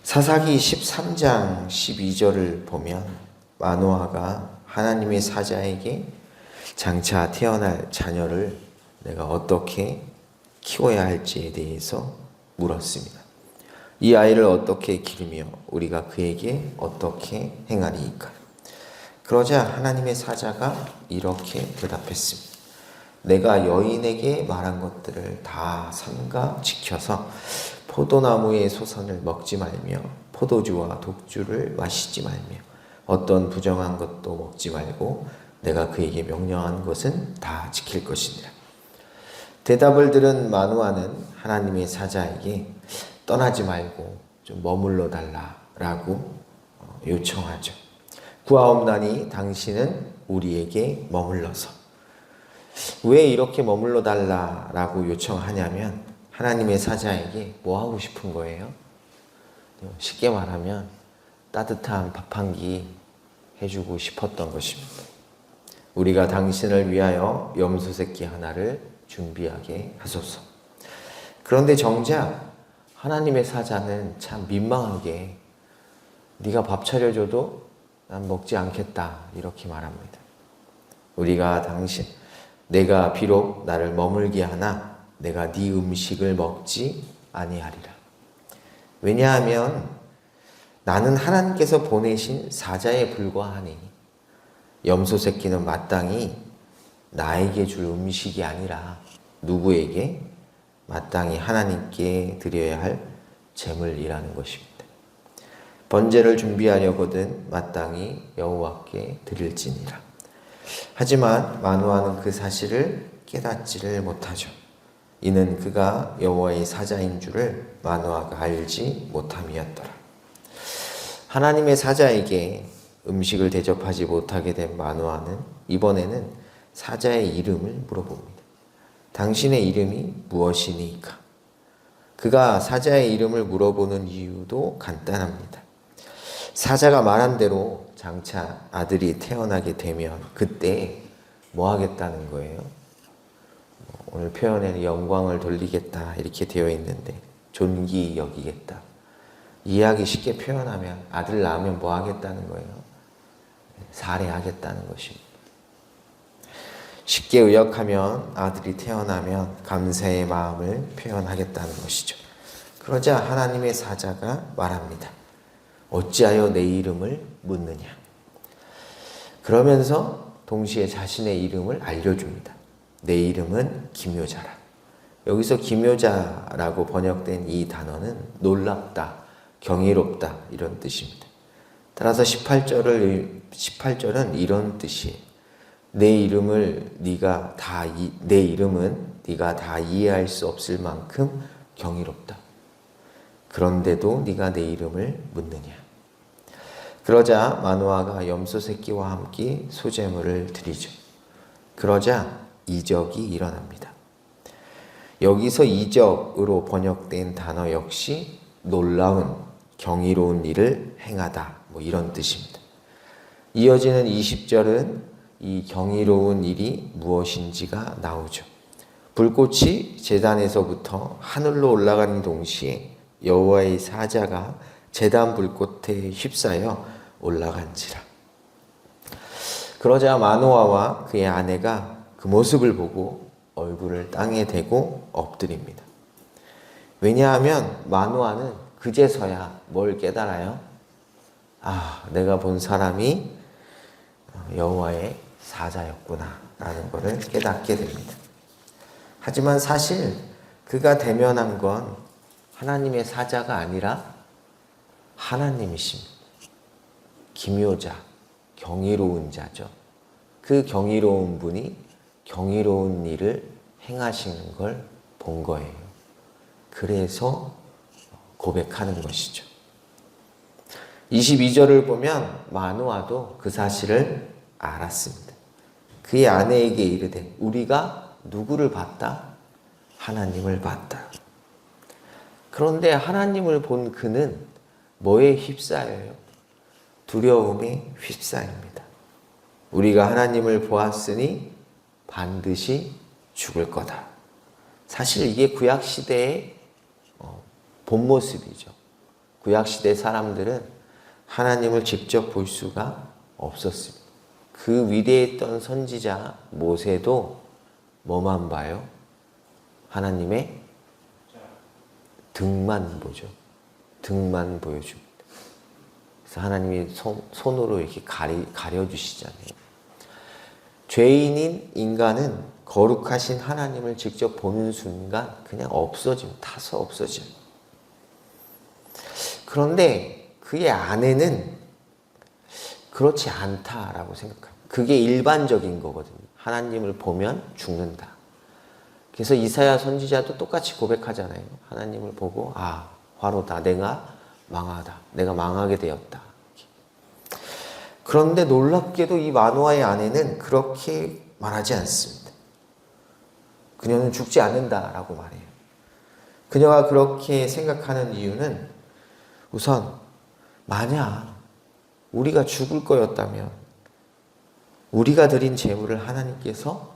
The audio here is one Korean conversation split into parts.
사사기 13장 12절을 보면 마노아가 하나님의 사자에게 장차 태어날 자녀를 내가 어떻게 키워야 할지에 대해서 물었습니다. 이 아이를 어떻게 기르며 우리가 그에게 어떻게 행하리이까? 그러자 하나님의 사자가 이렇게 대답했습니다. 내가 여인에게 말한 것들을 다 삼가 지켜서 포도나무의 소선을 먹지 말며 포도주와 독주를 마시지 말며 어떤 부정한 것도 먹지 말고 내가 그에게 명령한 것은 다 지킬 것이니라. 대답을 들은 마노아는 하나님의 사자에게 떠나지 말고 좀 머물러 달라라고 요청하죠. 구하옵나니 당신은 우리에게 머물러서. 왜 이렇게 머물러 달라라고 요청하냐면 하나님의 사자에게 뭐 하고 싶은 거예요? 쉽게 말하면 따뜻한 밥 한 끼 해주고 싶었던 것입니다. 우리가 당신을 위하여 염소 새끼 하나를 준비하게 하소서. 그런데 정작 하나님의 사자는 참 민망하게 네가 밥 차려줘도 난 먹지 않겠다 이렇게 말합니다. 내가 비록 나를 머물게 하나 내가 네 음식을 먹지 아니하리라. 왜냐하면 나는 하나님께서 보내신 사자에 불과하니 염소 새끼는 마땅히 나에게 줄 음식이 아니라 누구에게? 마땅히 하나님께 드려야 할 제물이라는 것입니다. 번제를 준비하려거든 마땅히 여호와께 드릴지니라. 하지만 마노아는 그 사실을 깨닫지를 못하죠. 이는 그가 여호와의 사자인 줄을 마노아가 알지 못함이었더라. 하나님의 사자에게 음식을 대접하지 못하게 된 마노아는 이번에는 사자의 이름을 물어봅니다. 당신의 이름이 무엇이니까? 그가 사자의 이름을 물어보는 이유도 간단합니다. 사자가 말한 대로 장차 아들이 태어나게 되면 그때 뭐 하겠다는 거예요? 오늘 표현에는 영광을 돌리겠다 이렇게 되어 있는데 존귀 여기겠다. 이해하기 쉽게 표현하면 아들 낳으면 뭐 하겠다는 거예요? 살해하겠다는 것입니다. 쉽게 의역하면 아들이 태어나면 감사의 마음을 표현하겠다는 것이죠. 그러자 하나님의 사자가 말합니다. 어찌하여 내 이름을 묻느냐? 그러면서 동시에 자신의 이름을 알려줍니다. 내 이름은 기묘자라. 여기서 기묘자라고 번역된 이 단어는 놀랍다, 경이롭다 이런 뜻입니다. 따라서 18절은 이런 뜻이에요. 내 이름은 네가 다 이해할 수 없을 만큼 경이롭다. 그런데도 네가 내 이름을 묻느냐. 그러자 마노아가 염소 새끼와 함께 소제물을 드리죠. 그러자 이적이 일어납니다. 여기서 이적으로 번역된 단어 역시 놀라운 경이로운 일을 행하다 이런 뜻입니다. 이어지는 20절은 이 경이로운 일이 무엇인지가 나오죠. 불꽃이 제단에서부터 하늘로 올라가는 동시에 여호와의 사자가 제단 불꽃에 휩싸여 올라간지라. 그러자 마노아와 그의 아내가 그 모습을 보고 얼굴을 땅에 대고 엎드립니다. 왜냐하면 마노아는 그제서야 뭘 깨달아요? 내가 본 사람이 여호와의 사자였구나 라는 것을 깨닫게 됩니다. 하지만 사실 그가 대면한 건 하나님의 사자가 아니라 하나님이십니다. 기묘자, 경이로운 자죠. 그 경이로운 분이 경이로운 일을 행하시는 걸 본 거예요. 그래서 고백하는 것이죠. 22절을 보면 마노아도 그 사실을 알았습니다. 그의 아내에게 이르되 우리가 누구를 봤다? 하나님을 봤다. 그런데 하나님을 본 그는 뭐에 휩싸여요? 두려움에 휩싸입니다. 우리가 하나님을 보았으니 반드시 죽을 거다. 사실 이게 구약시대의 본 모습이죠. 구약시대 사람들은 하나님을 직접 볼 수가 없었습니다. 그 위대했던 선지자 모세도 뭐만 봐요? 하나님의 등만 보죠. 등만 보여줍니다. 그래서 하나님이 손으로 이렇게 가려주시잖아요. 죄인인 인간은 거룩하신 하나님을 직접 보는 순간 그냥 타서 없어져요. 그런데 그의 아내는 그렇지 않다라고 생각합니다. 그게 일반적인 거거든요. 하나님을 보면 죽는다. 그래서 이사야 선지자도 똑같이 고백하잖아요. 하나님을 보고 화로다. 내가 망하다. 내가 망하게 되었다. 그런데 놀랍게도 이 마노아의 아내는 그렇게 말하지 않습니다. 그녀는 죽지 않는다라고 말해요. 그녀가 그렇게 생각하는 이유는 우선 만약 우리가 죽을 거였다면 우리가 드린 제물을 하나님께서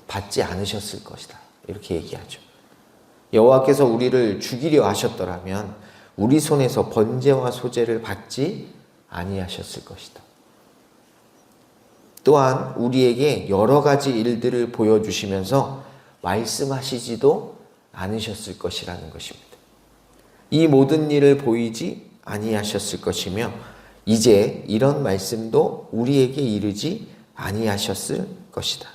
받지 않으셨을 것이다. 이렇게 얘기하죠. 여호와께서 우리를 죽이려 하셨더라면 우리 손에서 번제와 소제를 받지 아니하셨을 것이다. 또한 우리에게 여러 가지 일들을 보여주시면서 말씀하시지도 않으셨을 것이라는 것입니다. 이 모든 일을 보이지 아니하셨을 것이며 이제 이런 말씀도 우리에게 이르지 아니하셨을 것이다.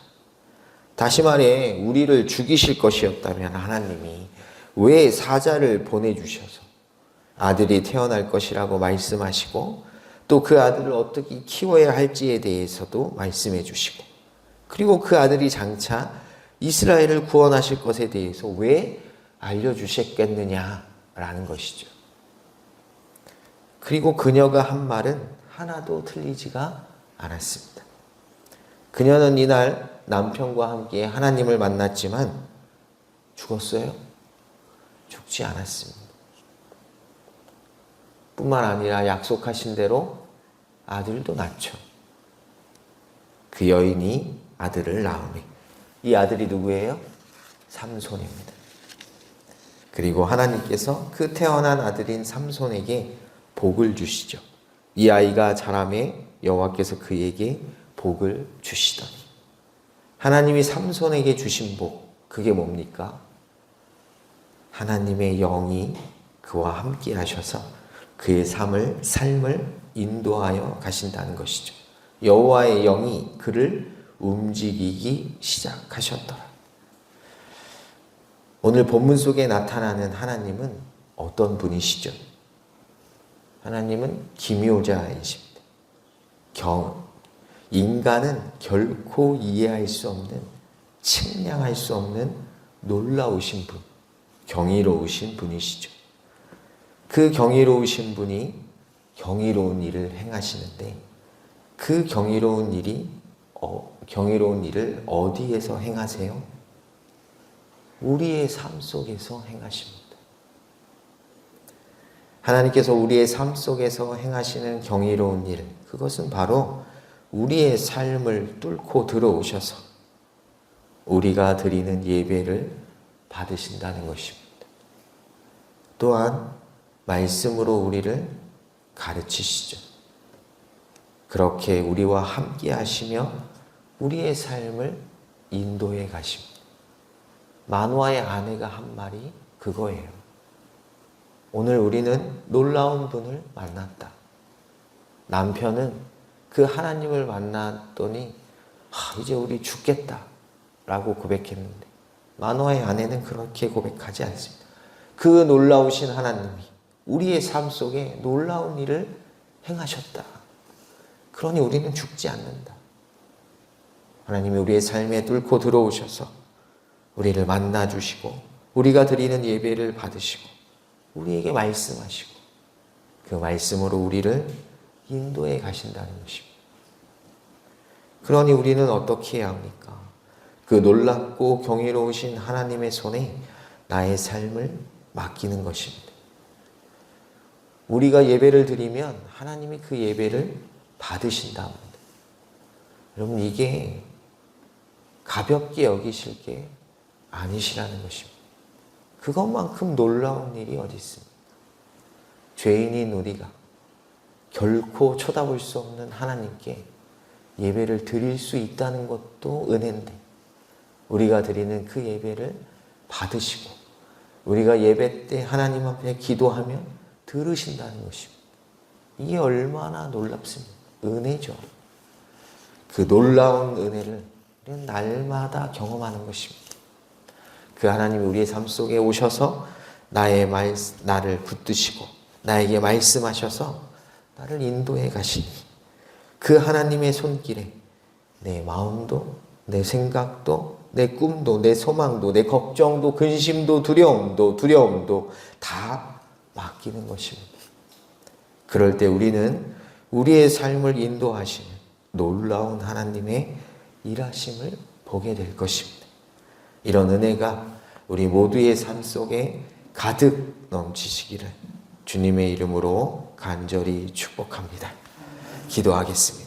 다시 말해 우리를 죽이실 것이었다면 하나님이 왜 사자를 보내주셔서 아들이 태어날 것이라고 말씀하시고 또 그 아들을 어떻게 키워야 할지에 대해서도 말씀해 주시고 그리고 그 아들이 장차 이스라엘을 구원하실 것에 대해서 왜 알려주셨겠느냐라는 것이죠. 그리고 그녀가 한 말은 하나도 틀리지가 않았습니다. 그녀는 이날 남편과 함께 하나님을 만났지만 죽었어요? 죽지 않았습니다. 뿐만 아니라 약속하신 대로 아들도 낳죠. 그 여인이 아들을 낳으니 이 아들이 누구예요? 삼손입니다. 그리고 하나님께서 그 태어난 아들인 삼손에게 복을 주시죠. 이 아이가 자라매 여호와께서 그에게 복을 주시더니 하나님이 삼손에게 주신 복 그게 뭡니까? 하나님의 영이 그와 함께 하셔서 그의 삶을 인도하여 가신다는 것이죠. 여호와의 영이 그를 움직이기 시작하셨더라. 오늘 본문 속에 나타나는 하나님은 어떤 분이시죠? 하나님은 기묘자이십니다. 인간은 결코 이해할 수 없는, 측량할 수 없는 놀라우신 분, 경이로우신 분이시죠. 그 경이로우신 분이 경이로운 일을 행하시는데 그 경이로운 일을 어디에서 행하세요? 우리의 삶 속에서 행하십니다. 하나님께서 우리의 삶 속에서 행하시는 경이로운 일, 그것은 바로 우리의 삶을 뚫고 들어오셔서 우리가 드리는 예배를 받으신다는 것입니다. 또한 말씀으로 우리를 가르치시죠. 그렇게 우리와 함께 하시며 우리의 삶을 인도해 가십니다. 마노아의 아내가 한 말이 그거예요. 오늘 우리는 놀라운 분을 만났다. 남편은 그 하나님을 만났더니 이제 우리 죽겠다 라고 고백했는데 마노아의 아내는 그렇게 고백하지 않습니다. 그 놀라우신 하나님이 우리의 삶 속에 놀라운 일을 행하셨다. 그러니 우리는 죽지 않는다. 하나님이 우리의 삶에 뚫고 들어오셔서 우리를 만나주시고 우리가 드리는 예배를 받으시고 우리에게 말씀하시고 그 말씀으로 우리를 인도해 가신다는 것입니다. 그러니 우리는 어떻게 해야 합니까? 그 놀랍고 경이로우신 하나님의 손에 나의 삶을 맡기는 것입니다. 우리가 예배를 드리면 하나님이 그 예배를 받으신다 합니다. 여러분 이게 가볍게 여기실 게 아니시라는 것입니다. 그것만큼 놀라운 일이 어디 있습니까? 죄인인 우리가 결코 쳐다볼 수 없는 하나님께 예배를 드릴 수 있다는 것도 은혜인데, 우리가 드리는 그 예배를 받으시고 우리가 예배 때 하나님 앞에 기도하면 들으신다는 것입니다. 이게 얼마나 놀랍습니까? 은혜죠. 그 놀라운 은혜를 우리는 날마다 경험하는 것입니다. 그 하나님이 우리의 삶 속에 오셔서 나를 붙드시고 나에게 말씀하셔서 나를 인도해 가시니, 그 하나님의 손길에 내 마음도, 내 생각도, 내 꿈도, 내 소망도, 내 걱정도, 근심도, 두려움도 다 맡기는 것입니다. 그럴 때 우리는 우리의 삶을 인도하시는 놀라운 하나님의 일하심을 보게 될 것입니다. 이런 은혜가 우리 모두의 삶 속에 가득 넘치시기를 주님의 이름으로 간절히 축복합니다. 기도하겠습니다.